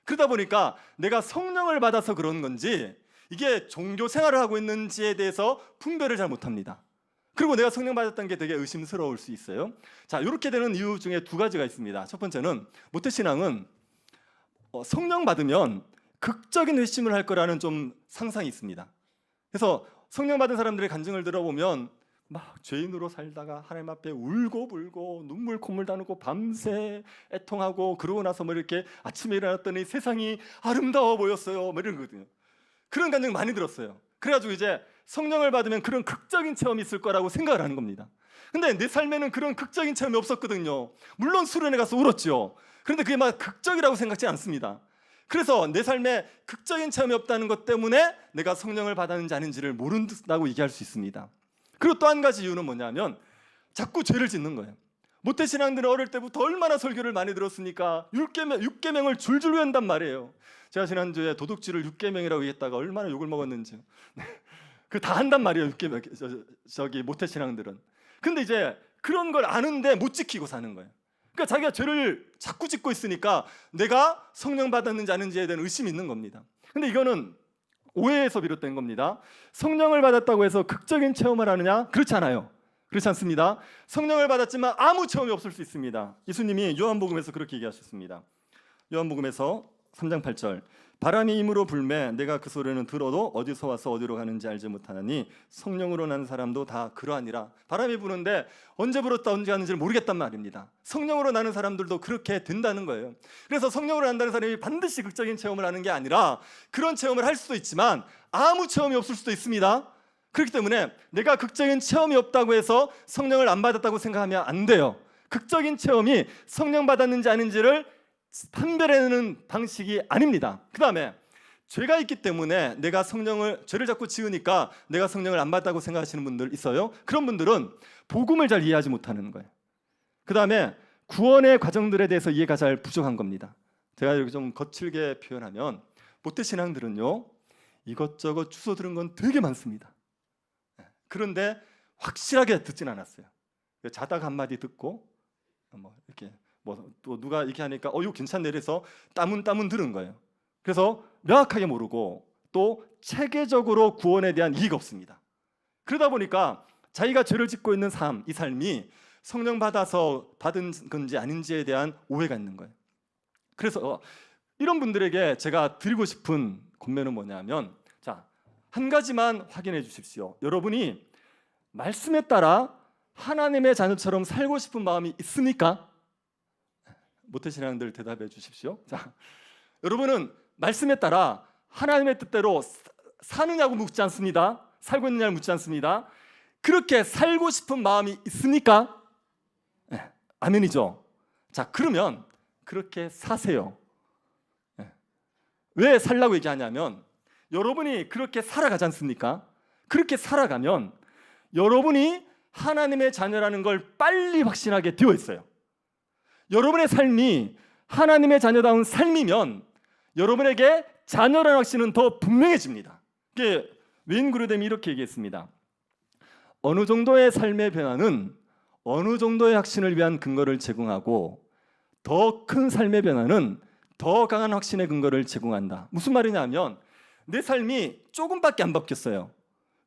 그러다 보니까 내가 성령을 받아서 그런 건지 이게 종교 생활을 하고 있는지에 대해서 분별을 잘 못합니다. 그리고 내가 성령 받았다는 게 되게 의심스러울 수 있어요. 자, 이렇게 되는 이유 중에 두 가지가 있습니다. 첫 번째는 모태신앙은 성령 받으면 극적인 회심을 할 거라는 좀 상상이 있습니다. 그래서 성령 받은 사람들의 간증을 들어보면 막 죄인으로 살다가 하나님 앞에 울고 불고 눈물 콧물 다누고 밤새 애통하고, 그러고 나서 이렇게 아침에 일어났더니 세상이 아름다워 보였어요, 이런 거거든요. 그런 간증 많이 들었어요. 그래가지고 이제 성령을 받으면 그런 극적인 체험이 있을 거라고 생각을 하는 겁니다. 근데 내 삶에는 그런 극적인 체험이 없었거든요. 물론 수련회 가서 울었죠. 그런데 그게 막 극적이라고 생각지 않습니다. 그래서 내 삶에 극적인 체험이 없다는 것 때문에 내가 성령을 받았는지 아닌지를 모른다고 얘기할 수 있습니다. 그리고 또 한 가지 이유는 뭐냐면 자꾸 죄를 짓는 거예요. 모태신앙들은 어릴 때부터 얼마나 설교를 많이 들었으니까 6계명을 줄줄 외운단 말이에요. 제가 지난주에 도둑질을 6계명이라고 했다가 얼마나 욕을 먹었는지 그 다 한단 말이에요. 6계명, 모태신앙들은. 근데 이제 그런 걸 아는데 못 지키고 사는 거예요. 그러니까 자기가 죄를 자꾸 짓고 있으니까 내가 성령 받았는지 아닌지에 대한 의심이 있는 겁니다. 근데 이거는 오해에서 비롯된 겁니다. 성령을 받았다고 해서 극적인 체험을 하느냐? 그렇지 않아요. 그렇지 않습니다. 성령을 받았지만 아무 체험이 없을 수 있습니다. 예수님이 요한복음에서 그렇게 얘기하셨습니다. 요한복음에서 3장 8절 바람이 임으로 불매 내가 그 소리는 들어도 어디서 와서 어디로 가는지 알지 못하나니 성령으로 난 사람도 다 그러하니라. 바람이 부는데 언제 불었다 언제 가는지를 모르겠단 말입니다. 성령으로 나는 사람들도 그렇게 된다는 거예요. 그래서 성령으로 난다는 사람이 반드시 극적인 체험을 하는 게 아니라 그런 체험을 할 수도 있지만 아무 체험이 없을 수도 있습니다. 그렇기 때문에 내가 극적인 체험이 없다고 해서 성령을 안 받았다고 생각하면 안 돼요. 극적인 체험이 성령 받았는지 아닌지를 판별하는 방식이 아닙니다. 그 다음에 죄가 있기 때문에 내가 죄를 자꾸 지으니까 내가 성령을 안 받았다고 생각하시는 분들 있어요. 그런 분들은 복음을 잘 이해하지 못하는 거예요. 그 다음에 구원의 과정들에 대해서 이해가 잘 부족한 겁니다. 제가 이렇게 좀 거칠게 표현하면 모태신앙들은요 이것저것 주워 들은 건 되게 많습니다. 그런데 확실하게 듣진 않았어요. 자다가 한마디 듣고 이렇게 또 누가 이렇게 하니까 이거 괜찮네 그래서 따문따문 들은 거예요. 그래서 명확하게 모르고 또 체계적으로 구원에 대한 이해가 없습니다. 그러다 보니까 자기가 죄를 짓고 있는 이 삶이 성령 받아서 받은 건지 아닌지에 대한 오해가 있는 거예요. 그래서 이런 분들에게 제가 드리고 싶은 권면은 뭐냐면 한 가지만 확인해 주십시오. 여러분이 말씀에 따라 하나님의 자녀처럼 살고 싶은 마음이 있습니까? 모태신앙들 대답해 주십시오. 여러분은 말씀에 따라 하나님의 뜻대로 사느냐고 묻지 않습니다. 살고 있느냐를 묻지 않습니다. 그렇게 살고 싶은 마음이 있습니까? 네, 아멘이죠. 그러면 그렇게 사세요. 네. 왜 살라고 얘기하냐면 여러분이 그렇게 살아가지 않습니까? 그렇게 살아가면 여러분이 하나님의 자녀라는 걸 빨리 확신하게 되어 있어요. 여러분의 삶이 하나님의 자녀다운 삶이면 여러분에게 자녀라는 확신은 더 분명해집니다. 웨인 그루뎀이 이렇게 얘기했습니다. 어느 정도의 삶의 변화는 어느 정도의 확신을 위한 근거를 제공하고 더 큰 삶의 변화는 더 강한 확신의 근거를 제공한다. 무슨 말이냐면 내 삶이 조금밖에 안 바뀌었어요.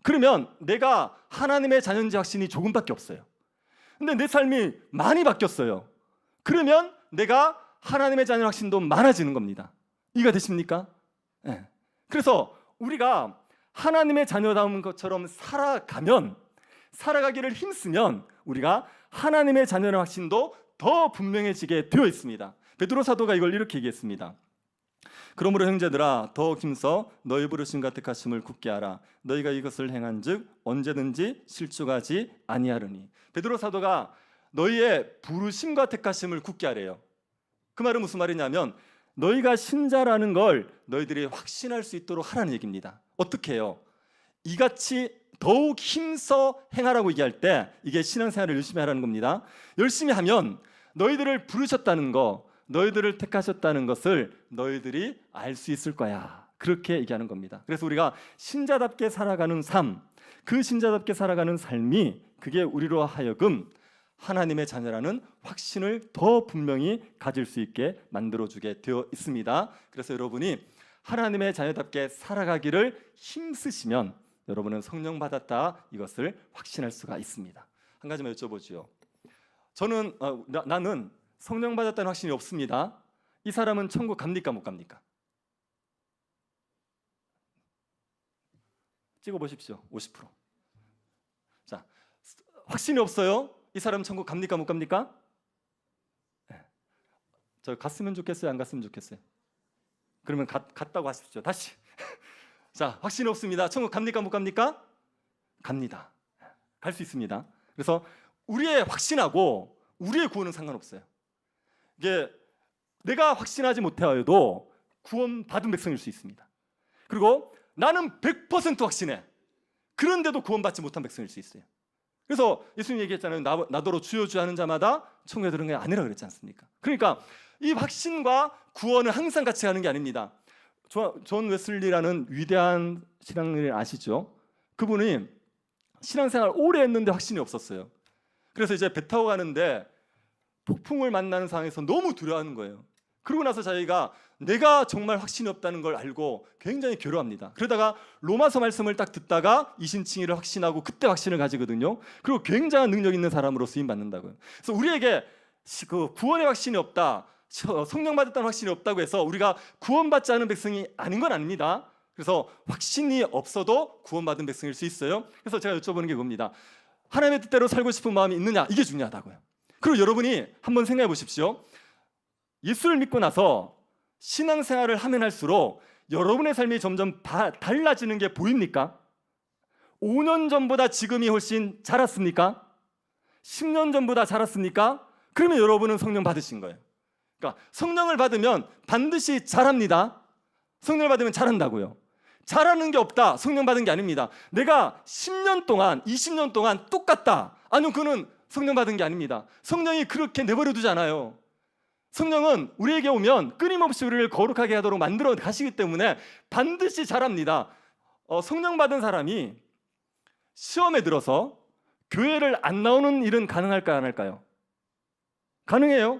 그러면 내가 하나님의 자녀인지 확신이 조금밖에 없어요. 근데 내 삶이 많이 바뀌었어요. 그러면 내가 하나님의 자녀 확신도 많아지는 겁니다. 이해가 되십니까? 네. 그래서 우리가 하나님의 자녀다운 것처럼 살아가기를 힘쓰면 우리가 하나님의 자녀의 확신도 더 분명해지게 되어 있습니다. 베드로 사도가 이걸 이렇게 얘기했습니다. 그러므로 형제들아 더욱 힘써 너희 부르심과 택하심을 굳게 하라. 너희가 이것을 행한즉 언제든지 실족하지 아니하리니. 베드로 사도가 너희의 부르심과 택하심을 굳게 하래요. 그 말은 무슨 말이냐면 너희가 신자라는 걸 너희들이 확신할 수 있도록 하라는 얘기입니다. 어떻게 해요? 이같이 더욱 힘써 행하라고 얘기할 때 이게 신앙생활을 열심히 하라는 겁니다. 열심히 하면 너희들을 부르셨다는 거, 너희들을 택하셨다는 것을 너희들이 알 수 있을 거야. 그렇게 얘기하는 겁니다. 그래서 우리가 신자답게 살아가는 삶, 그 신자답게 살아가는 삶이 그게 우리로 하여금 하나님의 자녀라는 확신을 더 분명히 가질 수 있게 만들어주게 되어 있습니다. 그래서 여러분이 하나님의 자녀답게 살아가기를 힘쓰시면 여러분은 성령 받았다 이것을 확신할 수가 있습니다. 한 가지만 여쭤보지요. 나는 성령 받았다는 확신이 없습니다. 이 사람은 천국 갑니까 못 갑니까? 찍어보십시오. 50%. 자, 확신이 없어요. 이 사람 천국 갑니까 못 갑니까? 네. 저 갔으면 좋겠어요, 안 갔으면 좋겠어요? 그러면 갔다고 하십시오. 다시. 자, 확신이 없습니다. 천국 갑니까 못 갑니까? 갑니다. 갈 수 있습니다. 그래서 우리의 확신하고 우리의 구원은 상관없어요. 이게 내가 확신하지 못하여도 구원 받은 백성일 수 있습니다. 그리고 나는 100% 확신해. 그런데도 구원받지 못한 백성일 수 있어요. 그래서 예수님 얘기했잖아요. 나더러 주여 주여 하는 자마다 천국에 들어가는 게 아니라 그랬지 않습니까? 그러니까 이 확신과 구원은 항상 같이 가는 게 아닙니다. 존 웨슬리라는 위대한 신앙인을 아시죠? 그분이 신앙생활 오래 했는데 확신이 없었어요. 그래서 이제 배 타고 가는데 폭풍을 만나는 상황에서 너무 두려워하는 거예요. 그러고 나서 자기가 내가 정말 확신이 없다는 걸 알고 굉장히 괴로워합니다. 그러다가 로마서 말씀을 딱 듣다가 이신칭의를 확신하고 그때 확신을 가지거든요. 그리고 굉장한 능력 있는 사람으로 쓰임 받는다고요. 그래서 우리에게 그 구원의 확신이 없다, 성령 받았다는 확신이 없다고 해서 우리가 구원받지 않은 백성이 아닌 건 아닙니다. 그래서 확신이 없어도 구원받은 백성일 수 있어요. 그래서 제가 여쭤보는 게 그겁니다. 하나님의 뜻대로 살고 싶은 마음이 있느냐, 이게 중요하다고요. 그리고 여러분이 한번 생각해 보십시오. 예수를 믿고 나서 신앙생활을 하면 할수록 여러분의 삶이 점점 달라지는 게 보입니까? 5년 전보다 지금이 훨씬 자랐습니까? 10년 전보다 자랐습니까? 그러면 여러분은 성령 받으신 거예요. 그러니까 성령을 받으면 반드시 자랍니다. 성령을 받으면 자란다고요. 잘하는 게 없다, 성령 받은 게 아닙니다. 내가 10년 동안 20년 동안 똑같다, 아니요, 그는 성령 받은 게 아닙니다. 성령이 그렇게 내버려 두지 않아요. 성령은 우리에게 오면 끊임없이 우리를 거룩하게 하도록 만들어 가시기 때문에 반드시 자랍니다. 성령 받은 사람이 시험에 들어서 교회를 안 나오는 일은 가능할까요, 안 할까요? 가능해요.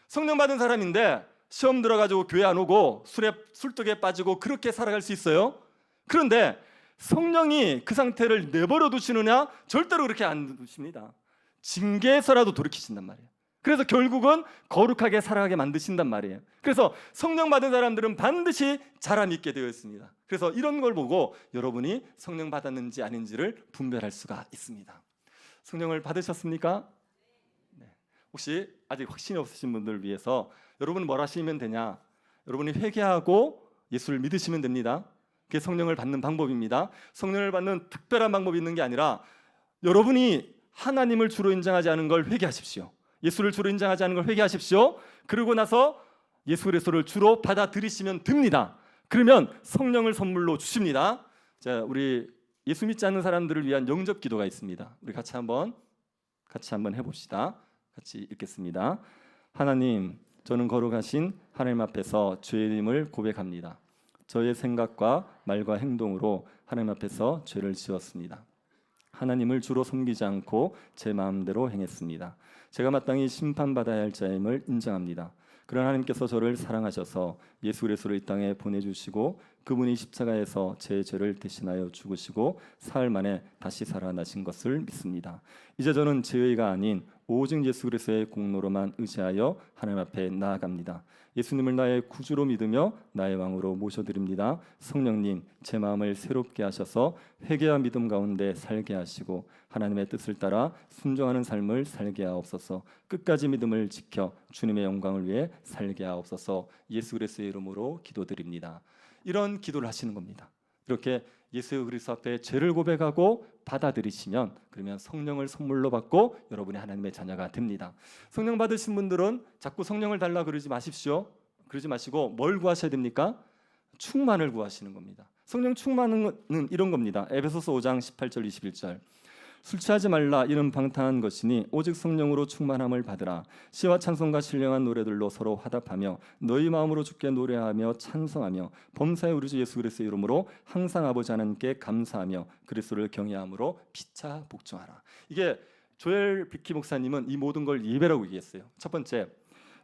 성령 받은 사람인데 시험 들어가지고 교회 안 오고 술독에 빠지고 그렇게 살아갈 수 있어요. 그런데 성령이 그 상태를 내버려 두시느냐? 절대로 그렇게 안 두십니다. 징계에서라도 돌이키신단 말이에요. 그래서 결국은 거룩하게 살아가게 만드신단 말이에요. 그래서 성령 받은 사람들은 반드시 자람이 있게 되어 있습니다. 그래서 이런 걸 보고 여러분이 성령 받았는지 아닌지를 분별할 수가 있습니다. 성령을 받으셨습니까? 네. 혹시 아직 확신이 없으신 분들을 위해서 여러분은 뭘 하시면 되냐? 여러분이 회개하고 예수를 믿으시면 됩니다. 그게 성령을 받는 방법입니다. 성령을 받는 특별한 방법이 있는 게 아니라 여러분이 하나님을 주로 인정하지 않은 걸 회개하십시오. 예수를 주로 인정하지 않은 걸 회개하십시오. 그러고 나서 예수 그리스도를 주로 받아들이시면 됩니다. 그러면 성령을 선물로 주십니다. 자, 우리 예수 믿지 않는 사람들을 위한 영접 기도가 있습니다. 우리 같이 한번 해봅시다. 같이 읽겠습니다. 하나님, 저는 거룩하신 하나님 앞에서 죄인임을 고백합니다. 저의 생각과 말과 행동으로 하나님 앞에서 죄를 지었습니다. 하나님을 주로 섬기지 않고 제 마음대로 행했습니다. 제가 마땅히 심판받아야 할 자임을 인정합니다. 그러나 하나님께서 저를 사랑하셔서 예수 그리스도를 이 땅에 보내주시고 그분이 십자가에서 제 죄를 대신하여 죽으시고 사흘 만에 다시 살아나신 것을 믿습니다. 이제 저는 제 의가 아닌 오직 예수 그리스도의 공로로만 의지하여 하나님 앞에 나아갑니다. 예수님을 나의 구주로 믿으며 나의 왕으로 모셔드립니다. 성령님, 제 마음을 새롭게 하셔서 회개와 믿음 가운데 살게 하시고 하나님의 뜻을 따라 순종하는 삶을 살게 하옵소서. 끝까지 믿음을 지켜 주님의 영광을 위해 살게 하옵소서. 예수 그리스도의 이름으로 기도드립니다. 이런 기도를 하시는 겁니다. 이렇게 예수 그리스도 앞에 죄를 고백하고 받아들이시면 그러면 성령을 선물로 받고 여러분이 하나님의 자녀가 됩니다. 성령 받으신 분들은 자꾸 성령을 달라 그러지 마십시오. 그러지 마시고 뭘 구하셔야 됩니까? 충만을 구하시는 겁니다. 성령 충만은 이런 겁니다. 에베소서 5장 18절 21절. 술 취하지 말라, 이는 방탕한 것이니 오직 성령으로 충만함을 받으라. 시와 찬송과 신령한 노래들로 서로 화답하며 너희 마음으로 주께 노래하며 찬송하며 범사의 우리 주 예수 그리스도의 이름으로 항상 아버지 하나님께 감사하며 그리스도를 경외함으로 피차 복종하라. 이게 조엘 비키 목사님은 이 모든 걸 예배라고 얘기했어요. 첫 번째,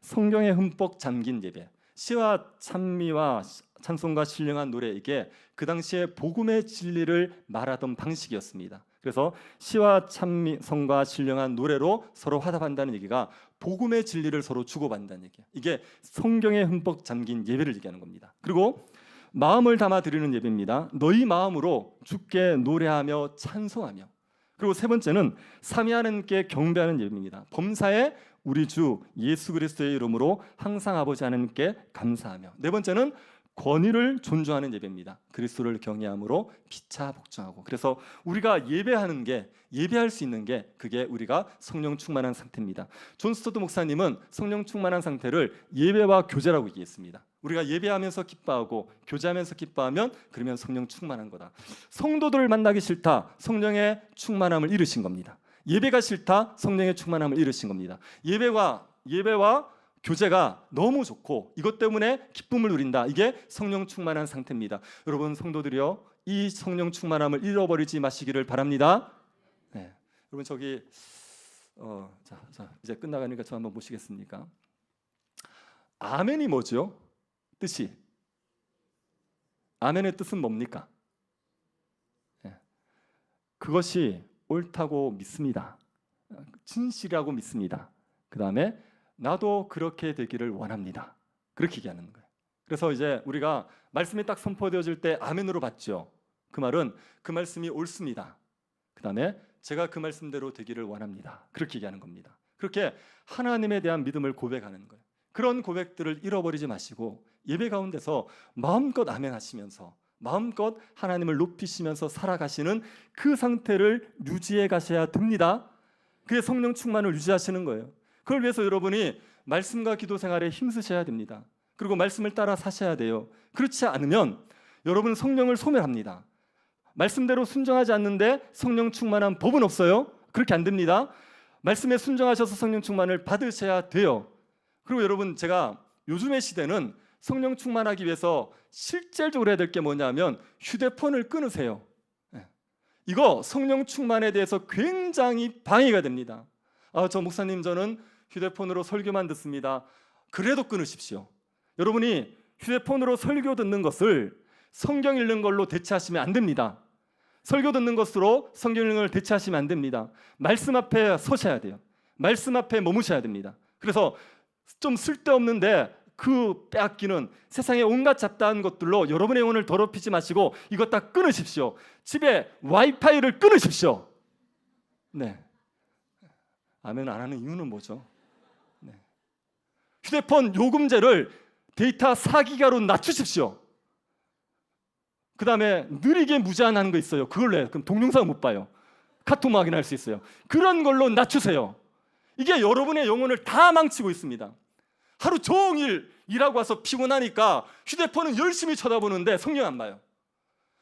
성경에 흠뻑 잠긴 예배. 시와 찬미와 찬송과 신령한 노래, 이게 그 당시에 복음의 진리를 말하던 방식이었습니다. 그래서 시와 찬미성과 신령한 노래로 서로 화답한다는 얘기가 복음의 진리를 서로 주고받는다는 얘기예요. 이게 성경에 흠뻑 잠긴 예배를 얘기하는 겁니다. 그리고 마음을 담아 드리는 예배입니다. 너희 마음으로 주께 노래하며 찬송하며. 그리고 세 번째는 삼위 하나님께 경배하는 예배입니다. 범사에 우리 주 예수 그리스도의 이름으로 항상 아버지 하나님께 감사하며. 네 번째는 권위를 존중하는 예배입니다. 그리스도를 경외함으로 피차 복종하고. 그래서 우리가 예배하는 게, 예배할 수 있는 게 그게 우리가 성령 충만한 상태입니다. 존 스토드 목사님은 성령 충만한 상태를 예배와 교제라고 얘기했습니다. 우리가 예배하면서 기뻐하고 교제하면서 기뻐하면 그러면 성령 충만한 거다. 성도들을 만나기 싫다, 성령의 충만함을 잃으신 겁니다. 예배가 싫다, 성령의 충만함을 잃으신 겁니다. 예배와 교제가 너무 좋고 이것 때문에 기쁨을 누린다. 이게 성령 충만한 상태입니다. 여러분 성도들이요, 이 성령 충만함을 잃어버리지 마시기를 바랍니다. 네. 여러분 저기 자 이제 끝나가니까 저 한번 보시겠습니까? 아멘이 뭐죠? 뜻이. 아멘의 뜻은 뭡니까? 그것이 옳다고 믿습니다. 진실이라고 믿습니다. 그 다음에 나도 그렇게 되기를 원합니다. 그렇게 얘기하는 거예요. 그래서 이제 우리가 말씀이 딱 선포되어질 때 아멘으로 받죠. 그 말은 그 말씀이 옳습니다. 그 다음에 제가 그 말씀대로 되기를 원합니다. 그렇게 얘기하는 겁니다. 그렇게 하나님에 대한 믿음을 고백하는 거예요. 그런 고백들을 잃어버리지 마시고 예배 가운데서 마음껏 아멘 하시면서 마음껏 하나님을 높이시면서 살아가시는 그 상태를 유지해 가셔야 됩니다. 그게 성령 충만을 유지하시는 거예요. 그걸 위해서 여러분이 말씀과 기도 생활에 힘쓰셔야 됩니다. 그리고 말씀을 따라 사셔야 돼요. 그렇지 않으면 여러분은 성령을 소멸합니다. 말씀대로 순종하지 않는데 성령 충만한 법은 없어요. 그렇게 안 됩니다. 말씀에 순종하셔서 성령 충만을 받으셔야 돼요. 그리고 여러분, 제가 요즘의 시대는 성령 충만하기 위해서 실질적으로 해야 될 게 뭐냐면 휴대폰을 끊으세요. 이거 성령 충만에 대해서 굉장히 방해가 됩니다. 저 목사님, 저는 휴대폰으로 설교만 듣습니다. 그래도 끊으십시오. 여러분이 휴대폰으로 설교 듣는 것을 성경 읽는 걸로 대체하시면 안 됩니다. 설교 듣는 것으로 성경 읽는 걸 대체하시면 안 됩니다. 말씀 앞에 서셔야 돼요. 말씀 앞에 머무셔야 됩니다. 그래서 좀 쓸데없는데 그 빼앗기는 세상의 온갖 잡다한 것들로 여러분의 영혼을 더럽히지 마시고 이거 다 끊으십시오. 집에 와이파이를 끊으십시오. 네. 아멘 안 하는 이유는 뭐죠? 네. 휴대폰 요금제를 데이터 4기가로 낮추십시오. 그 다음에 느리게 무제한하는 거 있어요. 그걸로 해요. 그럼 동영상 못 봐요. 카톡만 확인할 수 있어요. 그런 걸로 낮추세요. 이게 여러분의 영혼을 다 망치고 있습니다. 하루 종일 일하고 와서 피곤하니까 휴대폰은 열심히 쳐다보는데 성경 안 봐요.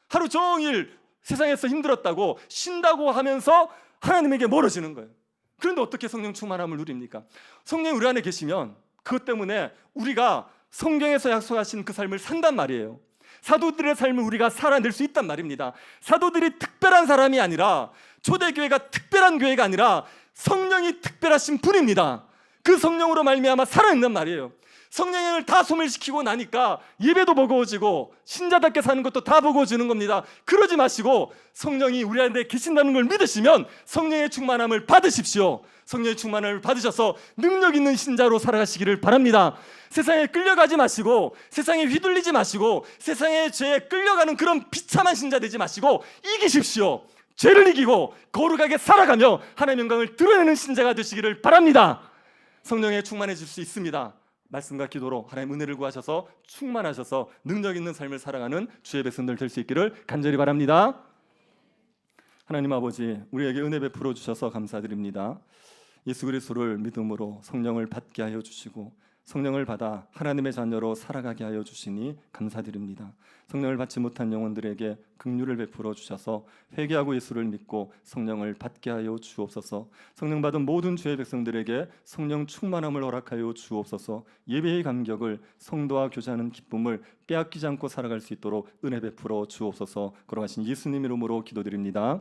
하루 종일 세상에서 힘들었다고 쉰다고 하면서 하나님에게 멀어지는 거예요. 그런데 어떻게 성령 충만함을 누립니까? 성령이 우리 안에 계시면 그것 때문에 우리가 성경에서 약속하신 그 삶을 산단 말이에요. 사도들의 삶을 우리가 살아낼 수 있단 말입니다. 사도들이 특별한 사람이 아니라, 초대교회가 특별한 교회가 아니라 성령이 특별하신 분입니다. 그 성령으로 말미암아 살아있는 말이에요. 성령을 다 소멸시키고 나니까 예배도 버거워지고 신자답게 사는 것도 다 버거워지는 겁니다. 그러지 마시고 성령이 우리 안에 계신다는 걸 믿으시면 성령의 충만함을 받으십시오. 성령의 충만함을 받으셔서 능력 있는 신자로 살아가시기를 바랍니다. 세상에 끌려가지 마시고, 세상에 휘둘리지 마시고, 세상의 죄에 끌려가는 그런 비참한 신자 되지 마시고 이기십시오. 죄를 이기고 거룩하게 살아가며 하나님의 영광을 드러내는 신자가 되시기를 바랍니다. 성령에 충만해질 수 있습니다. 말씀과 기도로 하나님 은혜를 구하셔서 충만하셔서 능력 있는 삶을 살아가는 주의 백성들 될 수 있기를 간절히 바랍니다. 하나님 아버지, 우리에게 은혜 베풀어 주셔서 감사드립니다. 예수 그리스도를 믿음으로 성령을 받게 하여 주시고 성령을 받아 하나님의 자녀로 살아가게 하여 주시니 감사드립니다. 성령을 받지 못한 영혼들에게 긍휼을 베풀어 주셔서 회개하고 예수를 믿고 성령을 받게 하여 주옵소서. 성령 받은 모든 주의 백성들에게 성령 충만함을 허락하여 주옵소서. 예배의 감격을, 성도와 교제하는 기쁨을 빼앗기지 않고 살아갈 수 있도록 은혜 베풀어 주옵소서. 걸어가신 예수님 이름으로 기도드립니다.